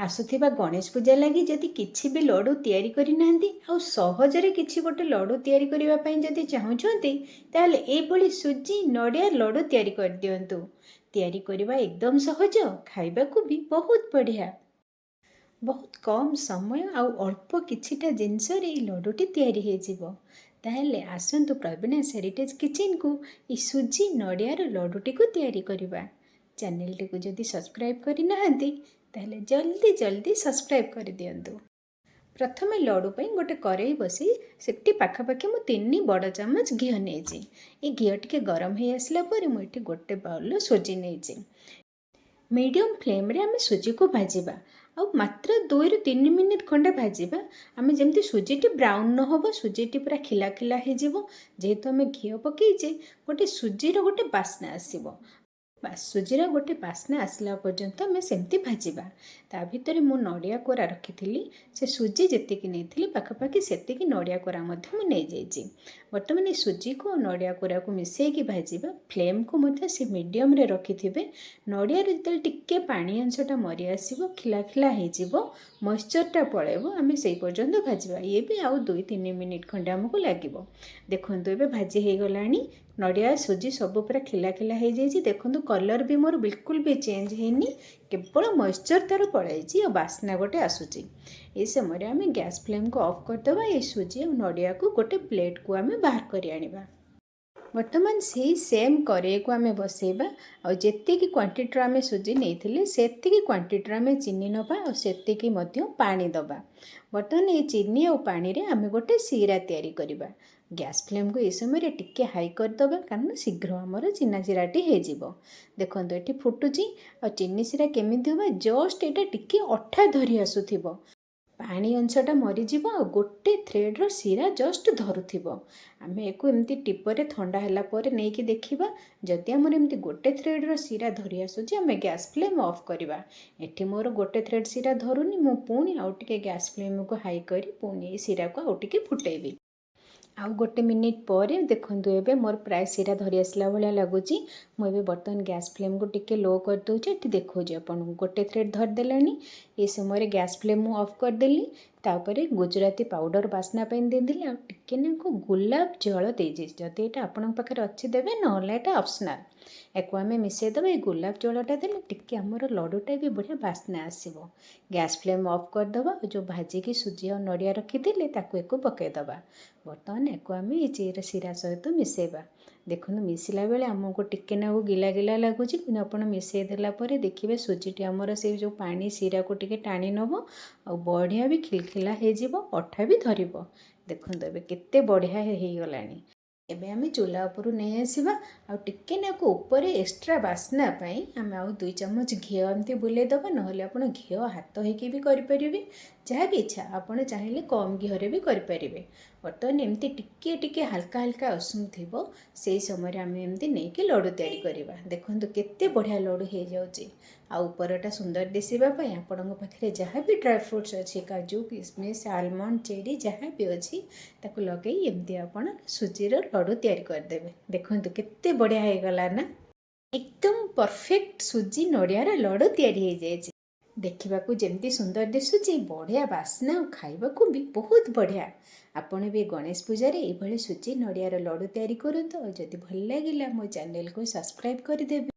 आसुथिबा गणेश पूजा लगी जदि किछि भी लड्डू तैयारी करि नाहंती आ सहजरे किछि गोटे लड्डू तैयारी करिबा पई जदि चाहुछंती ताले एभली सुजी नडिया लड्डू तैयारी कर दियंतु। तैयारी करिबा एकदम सहज, खाइबाकू भी बहुत बढ़िया। बहुत कम समय आ अल्प किछिटा जिनसरे ए लड्डूटी तैयारी हे जिवो। ताहेले आसंतु प्रवीणास हेरिटेज किचन को ई सुजी नडियार लड्डूटी को तैयारी करिबा। चैनल टी को जदि सब्सक्राइब करि नाहंती ताहले जल्दी जल्दी सब्सक्राइब कर दियंतु। प्रथमे लड्डू पई गोटे करेई बसी सेठी पाखापाखि मु 3 बड़ चमच घी नेइछि। ए घी टिके गरम हे आसला परे मु एठी गोटे बाउल सुजी नेइछि। मीडियम फ्लेम रे आमे सुजी को भाजिबा आ मात्र 2 रु 3 मिनिट खंडे भाजिबा। आमे जेमति सुजीटी ब्राउन न होबो, सुजीटी पूरा खिला खिला हे जिवो। जेहेतु आमे घी पकेइजे गोटे सुजीर गोटे बास्ना आसीबो। सुजीर गोटे बास्ना आसला पर्यंत आम सेमती भाजिबा। ता भितर मु नडिया कोरा रखी से सुजी जेतिकी नहीं पाखापाखि सेतिकी नडिया कोरा मध्य मु नहीं जाइछि। बर्तमान सुजी को नडिया कोरा को मिसेकी भाजिबा। फ्लेम को मध्य से मीडियम रे रखिथिबे। नडिया रे जतल टिके पानी अंशटा मरी आसीबो, खिला खिला हे जिवो, मॉइस्चरटा पळेबो, आमे सेई पर्यंत भाजिबा। ये भी आउ 2-3 मिनिट खंडे हमको लागिबो। देखंतु एबे भाजी हे गलानी। नडिया सुजी सब पूरा खिला खिला हो जाइए। देखो कलर भी मोर बिल्कुल भी चेंज होनी, केवल मॉइस्चर तार पड़ाई और बास्ना गोटे आसूची। ये समय आम गैस फ्लेम को ऑफ करदे। ये सुजी और नडिया को गोटे प्लेट को आम बाहर कर आनिबा। बर्तमान से सेम करेई को आम बसैबा और जेतिकी क्वांटिटी आम सुजी नहीं सेतिकी क्वांटिटी आम चीनी नबा और सेतिकी मध्य पानी दबा। बर्तमान ये चीनी और पानी रे आम गोटे सीरा तैयारी करबा। गैस फ्लेम को ये समय टिके हाई करदबा कारण शीघ्र आमर चीना सीराटी हो जिवो। देखंतु एठी फुटुची और चीनी सीरा केमिति होबा, जस्ट एटा टिके अठा धरी आसुथिबो, पानी अंशटा मरीज और गोटे थ्रेड्र सीरा जस्ट धरुथिबो। आम एको एमती टिपरे ठंडा हैला परे नहीं कि देखिबा। जदि आमर एमती गोटे थ्रेड्र सीरा धरी आसुची आम गैस फ्लेम ऑफ करबा। एठी मोर गोटे थ्रेड सीरा धरुनी, मु पुणी आउ टिके गैस फ्लेम को हाई करी पुणी सीरा को आउ टिके फुटेबी। आउ गोटे मिनिट पर देखंतु एबे मोर प्राय सीरा धरी आसला भलिया लगुची। मुझे बर्तमान गैस फ्लेम को टिके लो कर दूचे। ये देखो आपन गोटे थ्रेड धर देलानी। ये समय गैस फ्लेम मु ऑफ कर देली। तापरे गुजराती पाउडर बास्ना पे देदेली आ टिके ना को गुलाब जल देजे। जदि एटा आपन पाखे अच्छी देबे, नहले एटा ऑप्शनल। एको आमे मिसई दबा। ये गुलाब जलटा देले टिके हमर लड्डूटा भी बढ़िया बास्ना आसीबो। गैस फ्लेम ऑफ कर दबा। जो भाजी की सुजी और नडिया रखी देले ताको एको पके दबा। बर्तमान एको आमे ये चीरा सीरा सहित मिसेबा। देखो मिसला बेले आमको टिके ना गिला गिला लगुच, कि आपड़ मिसई देला परे देखिए सुजीटी आमर से जो पानी सीरा को टिके टाणी नब आ बढ़िया भी खिलखिला हो जिवो, अठा भी धरिबो। देखो एबे केते बढ़िया हो गलानी। एबे आमे चूल्हा उपरू नहीं आसीबा आ टिके ना को ऊपर एक्स्ट्रा बास्ना पाई आमे आउ 2 चम्मच घी एमती बुले दबा। नहले आपण घी हाथ होइके भी करि परिबे, जहाँ भी इच्छा आपण चाहिए कम घीरे भी करें। बर्तमान एमती टिके टिके हल्का हल्का उषुम थी से समय आम एमती नहीं कि लड्डू तैयारी करवा। देखो केते बढ़िया लड्डू हो जाउची। आ उपरटा सुंदर दिशिबाई आपण पाखे जहाँ भी ड्राई फ्रुट्स अच्छी, काजू किशमिश आलमंड चेरी जहाँ भी अच्छी ताको लगे एमती आपण सुजीर लड्डू तैयारी करदे। देखो केते बढ़िया हो गला ना, एकदम परफेक्ट सुजी नडियार लड्डू तैयारी हो जाए। देखिबाकू जेमती सुंदर दिशुची, बढ़िया बास्ना और खाइबाकू भी बहुत बढ़िया। आपण भी गणेश पूजा ये सुजी नडियार लड्डू तैयारी करंतु। जदि भल लागिला मो चैनल को सब्सक्राइब कर देबे।